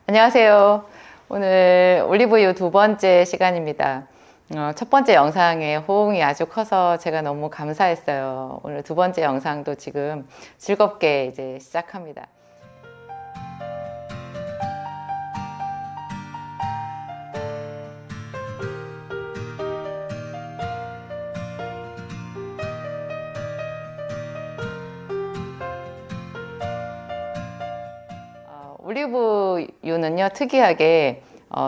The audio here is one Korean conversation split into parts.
안녕하세요. 오늘 올리브유 두 번째 시간입니다. 첫 번째 영상에 호응이 아주 커서 제가 너무 감사했어요. 오늘 두 번째 영상도 지금 즐겁게 이제 시작합니다. 올리브유는요, 특이하게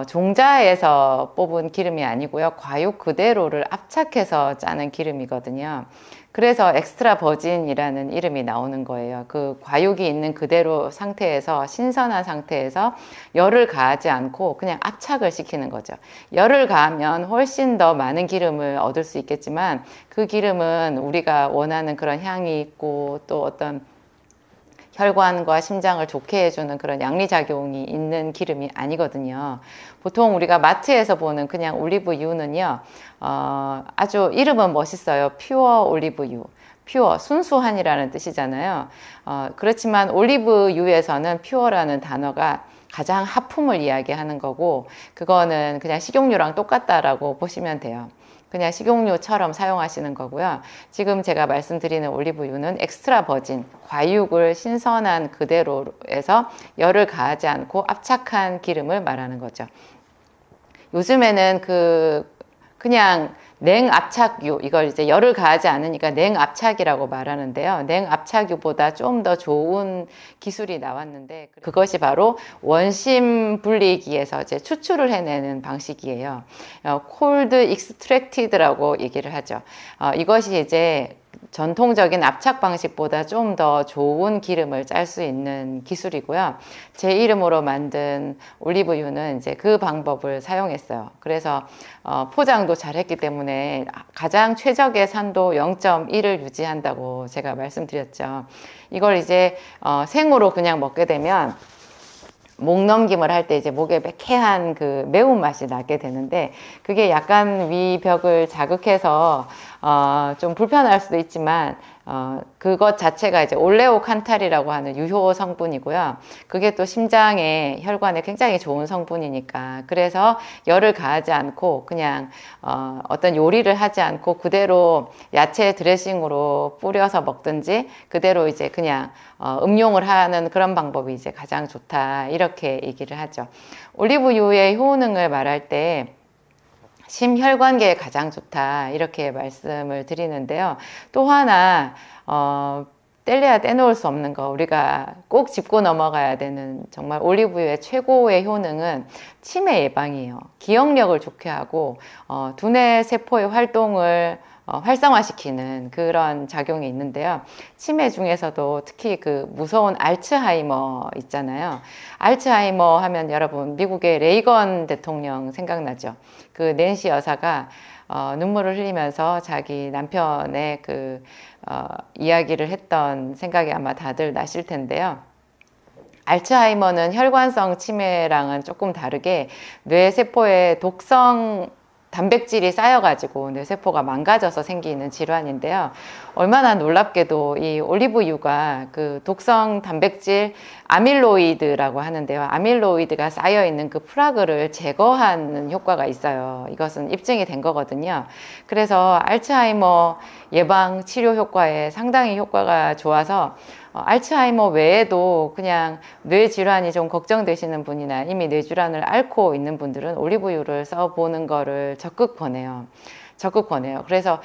종자에서 뽑은 기름이 아니고요, 과육 그대로를 압착해서 짜는 기름이거든요. 그래서 엑스트라 버진이라는 이름이 나오는 거예요. 그 과육이 있는 그대로 상태에서, 신선한 상태에서 열을 가하지 않고 그냥 압착을 시키는 거죠. 열을 가하면 훨씬 더 많은 기름을 얻을 수 있겠지만, 그 기름은 우리가 원하는 그런 향이 있고 또 어떤 혈관과 심장을 좋게 해주는 그런 양리작용이 있는 기름이 아니거든요. 보통 우리가 마트에서 보는 그냥 올리브유는요, 아주 이름은 멋있어요. 퓨어 올리브유. 퓨어, 순수한이라는 뜻이잖아요. 그렇지만 올리브유에서는 퓨어라는 단어가 가장 하품을 이야기하는 거고, 그거는 그냥 식용유랑 똑같다라고 보시면 돼요. 그냥 식용유처럼 사용하시는 거고요. 지금 제가 말씀드리는 올리브유는 엑스트라 버진, 과육을 신선한 그대로 해서 열을 가하지 않고 압착한 기름을 말하는 거죠. 요즘에는 그냥 냉압착유, 이걸 이제 열을 가하지 않으니까 냉압착이라고 말하는데요. 냉압착유보다 좀 더 좋은 기술이 나왔는데, 그것이 바로 원심 분리기에서 이제 추출을 해내는 방식이에요. 콜드 익스트랙티드라고 얘기를 하죠. 이것이 이제 전통적인 압착 방식보다 좀 더 좋은 기름을 짤 수 있는 기술이고요. 제 이름으로 만든 올리브유는 이제 그 방법을 사용했어요. 그래서 포장도 잘했기 때문에 가장 최적의 산도 0.1을 유지한다고 제가 말씀드렸죠. 이걸 이제 생으로 그냥 먹게 되면 목 넘김을 할 때 이제 목에 매캐한 그 매운맛이 나게 되는데, 그게 약간 위벽을 자극해서 좀 불편할 수도 있지만 그것 자체가 이제 올레오칸탈이라고 하는 유효 성분이고요. 그게 또 심장에, 혈관에 굉장히 좋은 성분이니까, 그래서 열을 가하지 않고 그냥 어떤 요리를 하지 않고 그대로 야채 드레싱으로 뿌려서 먹든지 그대로 이제 그냥 음용을 하는 그런 방법이 이제 가장 좋다, 이렇게 얘기를 하죠. 올리브유의 효능을 말할 때 심혈관계에 가장 좋다, 이렇게 말씀을 드리는데요. 또 하나 뗄래야 떼놓을 수 없는 거, 우리가 꼭 짚고 넘어가야 되는 정말 올리브유의 최고의 효능은 치매 예방이에요. 기억력을 좋게 하고 두뇌 세포의 활동을 활성화시키는 그런 작용이 있는데요. 치매 중에서도 특히 그 무서운 알츠하이머 있잖아요. 알츠하이머 하면 여러분 미국의 레이건 대통령 생각나죠? 그 낸시 여사가 눈물을 흘리면서 자기 남편의 이야기를 했던 생각이 아마 다들 나실 텐데요. 알츠하이머는 혈관성 치매랑은 조금 다르게 뇌세포의 독성 단백질이 쌓여가지고 뇌세포가 망가져서 생기는 질환인데요. 얼마나 놀랍게도 이 올리브유가 그 독성 단백질 아밀로이드라고 하는데요. 아밀로이드가 쌓여있는 그 플라그를 제거하는 효과가 있어요. 이것은 입증이 된 거거든요. 그래서 알츠하이머 예방 치료 효과에 상당히 효과가 좋아서 알츠하이머 외에도 그냥 뇌질환이 좀 걱정되시는 분이나 이미 뇌질환을 앓고 있는 분들은 올리브유를 써보는 거를 적극 권해요. 그래서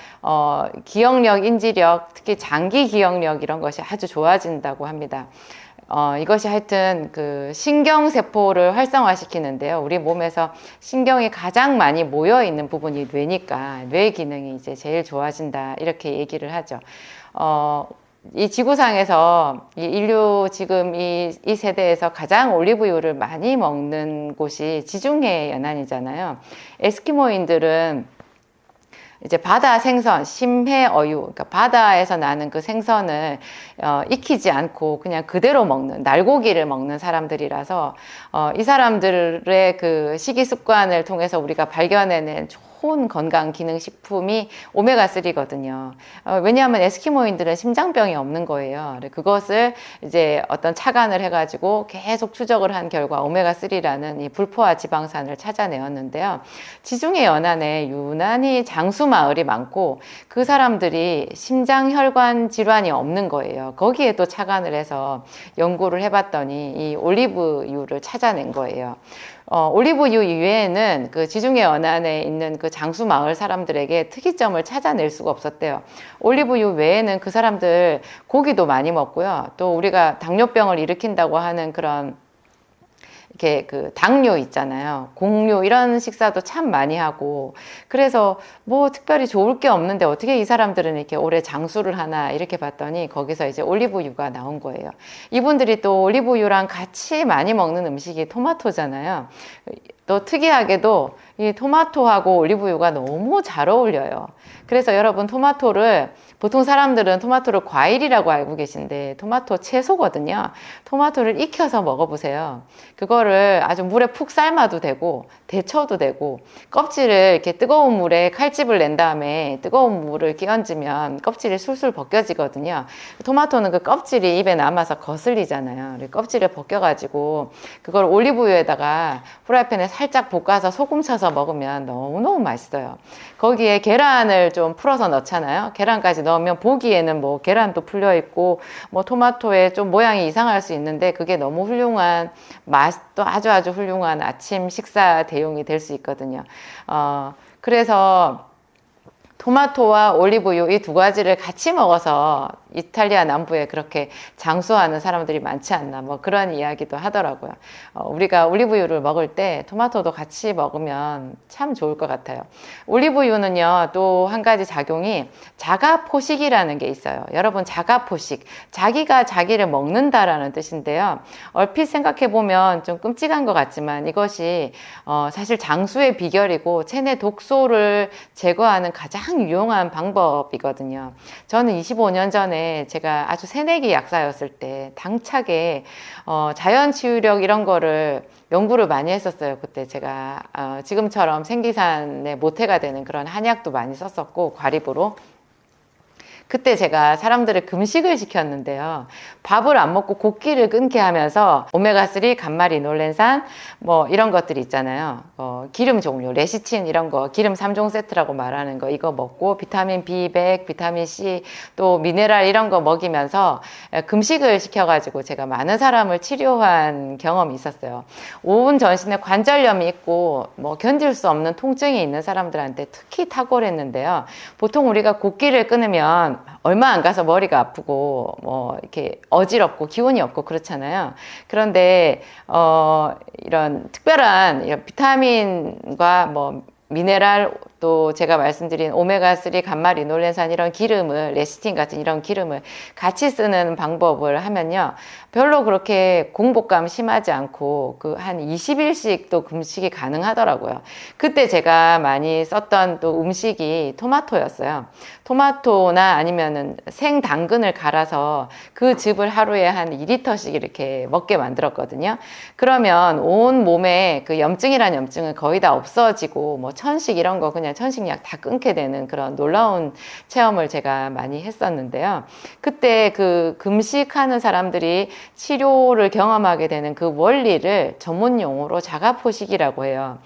기억력, 인지력, 특히 장기 기억력 이런 것이 아주 좋아진다고 합니다. 이것이 하여튼 그 신경세포를 활성화시키는데요. 우리 몸에서 신경이 가장 많이 모여 있는 부분이 뇌니까 뇌 기능이 이제 제일 좋아진다, 이렇게 얘기를 하죠. 이 지구상에서 이 인류 지금 이 세대에서 가장 올리브유를 많이 먹는 곳이 지중해 연안이잖아요. 에스키모인들은 이제 바다 생선, 심해어유, 그러니까 바다에서 나는 그 생선을 익히지 않고 그냥 그대로 먹는, 날고기를 먹는 사람들이라서 이 사람들의 그 식이 습관을 통해서 우리가 발견해낸 좋은 건강 기능 식품이 오메가3거든요. 왜냐하면 에스키모인들은 심장병이 없는 거예요. 그것을 이제 어떤 착안을 해가지고 계속 추적을 한 결과 오메가3라는 이 불포화 지방산을 찾아내었는데요. 지중해 연안에 유난히 장수 마을이 많고 그 사람들이 심장혈관 질환이 없는 거예요. 거기에 또 착안을 해서 연구를 해봤더니 이 올리브유를 찾아낸 거예요. 올리브유 이외에는 그 지중해 연안에 있는 그 장수 마을 사람들에게 특이점을 찾아낼 수가 없었대요. 올리브유 외에는 그 사람들 고기도 많이 먹고요. 또 우리가 당뇨병을 일으킨다고 하는 그런 이렇게 그 당뇨 있잖아요. 공료 이런 식사도 참 많이 하고 그래서 뭐 특별히 좋을 게 없는데 어떻게 이 사람들은 이렇게 오래 장수를 하나 이렇게 봤더니 거기서 이제 올리브유가 나온 거예요. 이분들이 또 올리브유랑 같이 많이 먹는 음식이 토마토잖아요. 또 특이하게도 이 토마토하고 올리브유가 너무 잘 어울려요. 그래서 여러분 토마토를 보통 사람들은 토마토를 과일이라고 알고 계신데 토마토 채소거든요. 토마토를 익혀서 먹어보세요. 그거를 아주 물에 푹 삶아도 되고 데쳐도 되고 껍질을 이렇게 뜨거운 물에 칼집을 낸 다음에 뜨거운 물을 끼얹으면 껍질이 술술 벗겨지거든요. 토마토는 그 껍질이 입에 남아서 거슬리잖아요. 껍질을 벗겨가지고 그걸 올리브유에다가 프라이팬에 살짝 볶아서 소금 쳐서 먹으면 너무너무 맛있어요. 거기에 계란을 좀 풀어서 넣잖아요. 계란까지 넣으면 보기에는 뭐 계란도 풀려 있고 뭐 토마토에 좀 모양이 이상할 수 있는데 그게 너무 훌륭한 맛도 아주 훌륭한 아침 식사 대용이 될 수 있거든요. 그래서 토마토와 올리브유 이 두 가지를 같이 먹어서 이탈리아 남부에 그렇게 장수하는 사람들이 많지 않나 뭐 그런 이야기도 하더라고요. 우리가 올리브유를 먹을 때 토마토도 같이 먹으면 참 좋을 것 같아요. 올리브유는요 또 한 가지 작용이 자가포식이라는 게 있어요. 여러분 자가포식, 자기가 자기를 먹는다라는 뜻인데요. 얼핏 생각해 보면 좀 끔찍한 것 같지만 이것이 사실 장수의 비결이고 체내 독소를 제거하는 가장 유용한 방법이거든요. 저는 25년 전에 제가 아주 새내기 약사였을 때 당차게 자연치유력 이런 거를 연구를 많이 했었어요. 그때 제가 지금처럼 생기산의 모태가 되는 그런 한약도 많이 썼었고 과립으로 그때 제가 사람들을 금식을 시켰는데요. 밥을 안 먹고 곡기를 끊게 하면서 오메가3, 감마리놀렌산 뭐 이런 것들이 있잖아요. 기름 종류, 레시틴 이런 거 기름 3종 세트라고 말하는 거 이거 먹고 비타민 B100, 비타민 C 또 미네랄 이런 거 먹이면서 금식을 시켜가지고 제가 많은 사람을 치료한 경험이 있었어요. 온 전신에 관절염이 있고 뭐 견딜 수 없는 통증이 있는 사람들한테 특히 탁월했는데요. 보통 우리가 곡기를 끊으면 얼마 안 가서 머리가 아프고 뭐 이렇게 어지럽고 기운이 없고 그렇잖아요. 그런데 이런 특별한 이런 비타민과 뭐 미네랄 또 제가 말씀드린 오메가3, 감마리놀렌산 이런 기름을 레시틴 같은 이런 기름을 같이 쓰는 방법을 하면요. 별로 그렇게 공복감 심하지 않고 그 한 20일씩 또 금식이 가능하더라고요. 그때 제가 많이 썼던 또 음식이 토마토였어요. 토마토나 아니면은 생당근을 갈아서 그 즙을 하루에 한 2리터씩 이렇게 먹게 만들었거든요. 그러면 온 몸에 그 염증이란 염증은 거의 다 없어지고 뭐 천식 이런 거 그냥 천식약 다 끊게 되는 그런 놀라운 체험을 제가 많이 했었는데요. 그때 그 금식하는 사람들이 치료를 경험하게 되는 그 원리를 전문 용어로 자가포식이라고 해요.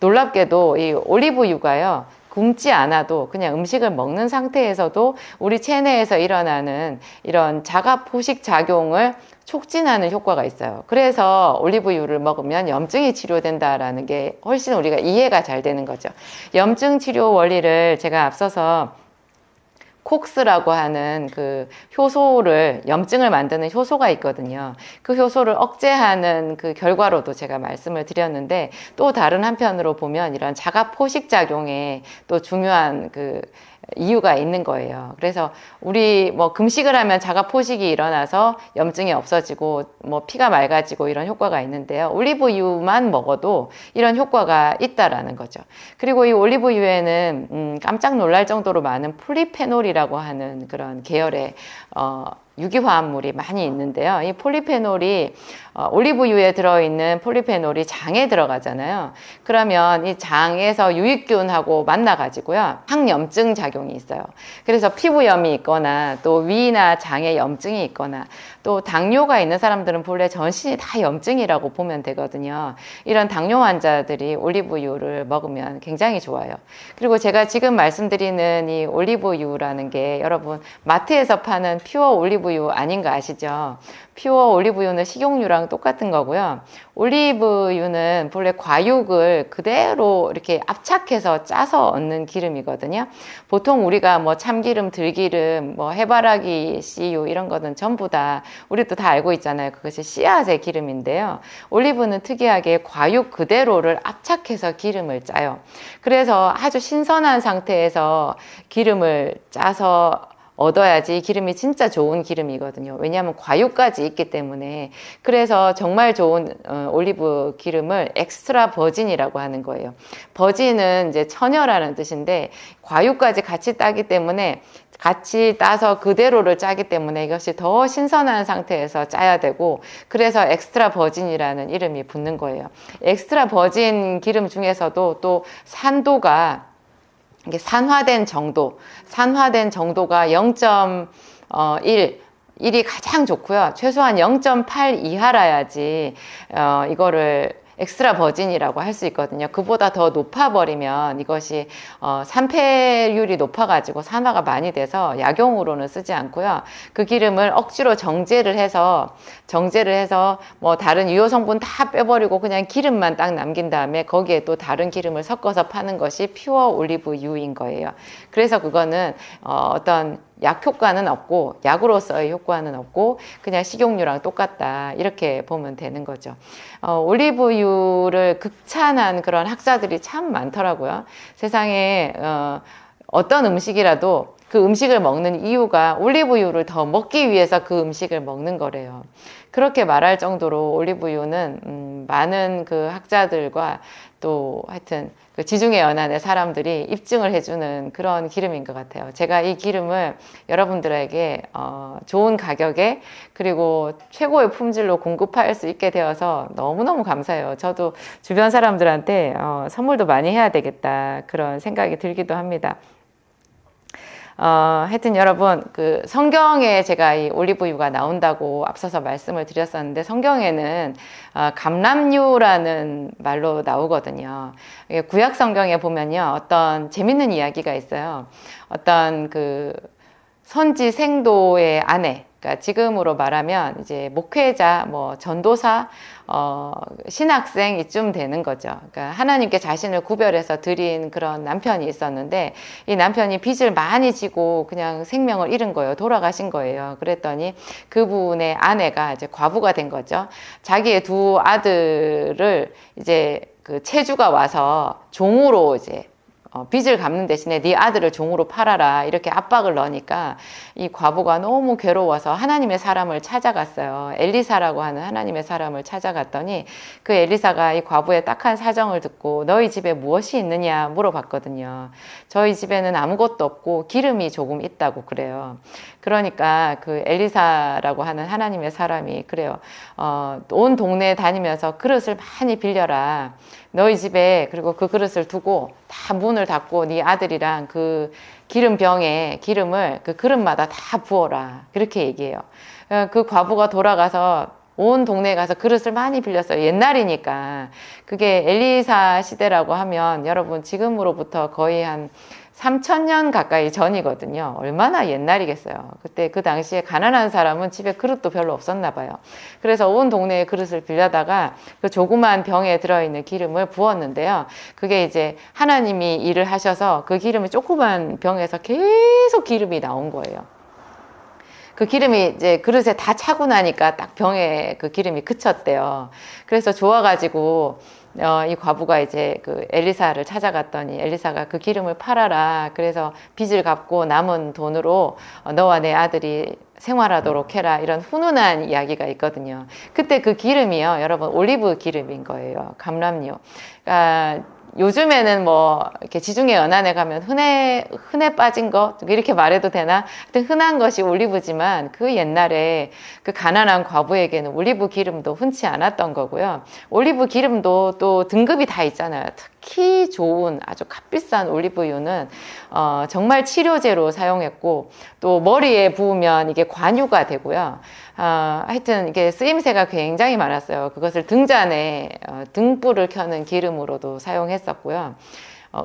놀랍게도 이 올리브유가요. 굶지 않아도 그냥 음식을 먹는 상태에서도 우리 체내에서 일어나는 이런 자가포식 작용을 촉진하는 효과가 있어요. 그래서 올리브유를 먹으면 염증이 치료된다라는 게 훨씬 우리가 이해가 잘 되는 거죠. 염증 치료 원리를 제가 앞서서 콕스라고 하는 그 효소를 염증을 만드는 효소가 있거든요. 그 효소를 억제하는 그 결과로도 제가 말씀을 드렸는데 또 다른 한편으로 보면 이런 자가 포식 작용에 또 중요한 그 이유가 있는 거예요. 그래서 우리 뭐 금식을 하면 자가 포식이 일어나서 염증이 없어지고 뭐 피가 맑아지고 이런 효과가 있는데요. 올리브유만 먹어도 이런 효과가 있다라는 거죠. 그리고 이 올리브유에는 깜짝 놀랄 정도로 많은 폴리페놀이라고 하는 그런 계열의 유기화합물이 많이 있는데요. 이 폴리페놀이 올리브유에 들어있는 폴리페놀이 장에 들어가잖아요. 그러면 이 장에서 유익균하고 만나가지고요, 항염증 작용이 있어요. 그래서 피부염이 있거나 또 위나 장에 염증이 있거나 또 당뇨가 있는 사람들은 본래 전신이 다 염증이라고 보면 되거든요. 이런 당뇨 환자들이 올리브유를 먹으면 굉장히 좋아요. 그리고 제가 지금 말씀드리는 이 올리브유라는 게 여러분 마트에서 파는 퓨어 올리브유 아닌 거 아시죠? 퓨어 올리브유는 식용유랑 똑같은 거고요. 올리브유는 본래 과육을 그대로 이렇게 압착해서 짜서 얻는 기름이거든요. 보통 우리가 뭐 참기름, 들기름, 뭐 해바라기 씨유 이런 거는 전부 다 우리도 다 알고 있잖아요. 그것이 씨앗의 기름인데요. 올리브는 특이하게 과육 그대로를 압착해서 기름을 짜요. 그래서 아주 신선한 상태에서 기름을 짜서 얻어야지 기름이 진짜 좋은 기름이거든요. 왜냐하면 과육까지 있기 때문에. 그래서 정말 좋은 올리브 기름을 엑스트라 버진이라고 하는 거예요. 버진은 이제 처녀라는 뜻인데 과육까지 같이 따기 때문에 같이 따서 그대로를 짜기 때문에 이것이 더 신선한 상태에서 짜야 되고, 그래서 엑스트라 버진이라는 이름이 붙는 거예요. 엑스트라 버진 기름 중에서도 또 산도가 이게 산화된 정도가 0.1 1이 가장 좋고요. 최소한 0.8 이하라야지 이거를 엑스트라 버진이라고 할 수 있거든요. 그보다 더 높아버리면 이것이 산패율이 높아가지고 산화가 많이 돼서 약용으로는 쓰지 않고요. 그 기름을 억지로 정제를 해서 뭐 다른 유효 성분 다 빼버리고 그냥 기름만 딱 남긴 다음에 거기에 또 다른 기름을 섞어서 파는 것이 퓨어 올리브유인 거예요. 그래서 그거는 어떤 약 효과는 없고 약으로서의 효과는 없고 그냥 식용유랑 똑같다, 이렇게 보면 되는 거죠. 올리브유를 극찬한 그런 학자들이 참 많더라고요. 세상에 어떤 음식이라도 그 음식을 먹는 이유가 올리브유를 더 먹기 위해서 그 음식을 먹는 거래요. 그렇게 말할 정도로 올리브유는 많은 그 학자들과 또 하여튼 그 지중해 연안의 사람들이 입증을 해주는 그런 기름인 것 같아요. 제가 이 기름을 여러분들에게 좋은 가격에 그리고 최고의 품질로 공급할 수 있게 되어서 너무너무 감사해요. 저도 주변 사람들한테 선물도 많이 해야 되겠다, 그런 생각이 들기도 합니다. 하여튼 여러분, 그 성경에 제가 이 올리브유가 나온다고 앞서서 말씀을 드렸었는데, 성경에는 감람유라는 말로 나오거든요. 구약 성경에 보면요, 어떤 재밌는 이야기가 있어요. 어떤 그 선지 생도의 아내, 그러니까 지금으로 말하면 이제 목회자, 뭐 전도사, 신학생 이쯤 되는 거죠. 그러니까 하나님께 자신을 구별해서 드린 그런 남편이 있었는데, 이 남편이 빚을 많이 지고 그냥 생명을 잃은 거예요. 돌아가신 거예요. 그랬더니 그분의 아내가 이제 과부가 된 거죠. 자기의 두 아들을 이제 그 채주가 와서 종으로 이제 빚을 갚는 대신에 네 아들을 종으로 팔아라, 이렇게 압박을 넣으니까 이 과부가 너무 괴로워서 하나님의 사람을 찾아갔어요. 엘리사라고 하는 하나님의 사람을 찾아갔더니 그 엘리사가 이 과부의 딱한 사정을 듣고 너희 집에 무엇이 있느냐 물어봤거든요. 저희 집에는 아무것도 없고 기름이 조금 있다고 그래요. 그러니까 그 엘리사라고 하는 하나님의 사람이 그래요. 온 동네 다니면서 그릇을 많이 빌려라. 너희 집에, 그리고 그 그릇을 두고 다 문을 닫고 네 아들이랑 그 기름병에 기름을 그 그릇마다 다 부어라, 그렇게 얘기해요. 그 과부가 돌아가서 온 동네에 가서 그릇을 많이 빌렸어요. 옛날이니까. 그게 엘리사 시대라고 하면 여러분 지금으로부터 거의 한 3000년 가까이 전이거든요. 얼마나 옛날이겠어요. 그때 그 당시에 가난한 사람은 집에 그릇도 별로 없었나 봐요. 그래서 온 동네에 그릇을 빌려다가 그 조그만 병에 들어있는 기름을 부었는데요. 그게 이제 하나님이 일을 하셔서 그 기름이 조그만 병에서 계속 기름이 나온 거예요. 그 기름이 이제 그릇에 다 차고 나니까 딱 병에 그 기름이 그쳤대요. 그래서 좋아가지고 이 과부가 이제 그 엘리사를 찾아갔더니 엘리사가 그 기름을 팔아라. 그래서 빚을 갚고 남은 돈으로 너와 내 아들이 생활하도록 해라, 이런 훈훈한 이야기가 있거든요. 그때 그 기름이요, 여러분 올리브 기름인 거예요. 감람유. 그러니까 요즘에는 뭐 이렇게 지중해 연안에 가면 흔해 빠진 거 이렇게 말해도 되나? 하여튼 흔한 것이 올리브지만 그 옛날에 그 가난한 과부에게는 올리브 기름도 흔치 않았던 거고요. 올리브 기름도 또 등급이 다 있잖아요. 특히 좋은 아주 값비싼 올리브유는 정말 치료제로 사용했고 또 머리에 부으면 이게 관유가 되고요. 하여튼 이게 쓰임새가 굉장히 많았어요. 그것을 등잔에 등불을 켜는 기름으로도 사용했었고요.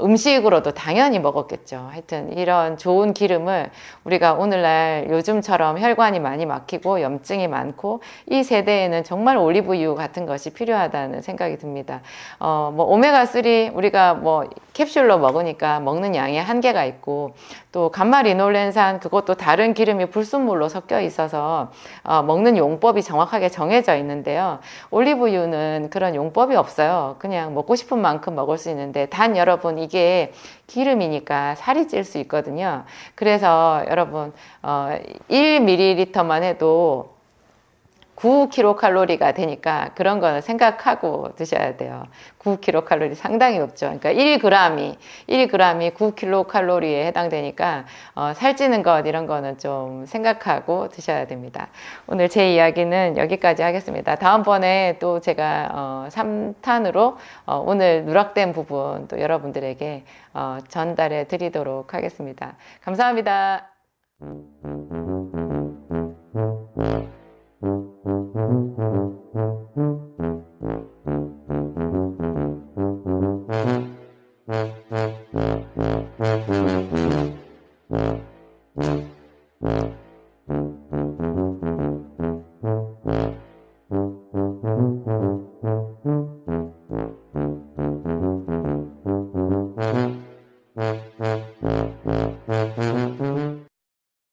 음식으로도 당연히 먹었겠죠. 하여튼 이런 좋은 기름을 우리가 오늘날 요즘처럼 혈관이 많이 막히고 염증이 많고 이 세대에는 정말 올리브유 같은 것이 필요하다는 생각이 듭니다. 뭐 오메가3 우리가 뭐 캡슐로 먹으니까 먹는 양에 한계가 있고 또 감마리놀렌산 그것도 다른 기름이 불순물로 섞여 있어서 먹는 용법이 정확하게 정해져 있는데요. 올리브유는 그런 용법이 없어요. 그냥 먹고 싶은 만큼 먹을 수 있는데 단 여러분 이게 기름이니까 살이 찔 수 있거든요. 그래서 여러분 1ml만 해도 9kcal가 되니까 그런 거는 생각하고 드셔야 돼요. 9kcal 상당히 높죠. 그러니까 1g이 9kcal에 해당되니까 살찌는 것 이런 거는 좀 생각하고 드셔야 됩니다. 오늘 제 이야기는 여기까지 하겠습니다. 다음번에 또 제가 3탄으로 오늘 누락된 부분 또 여러분들에게 전달해 드리도록 하겠습니다. 감사합니다.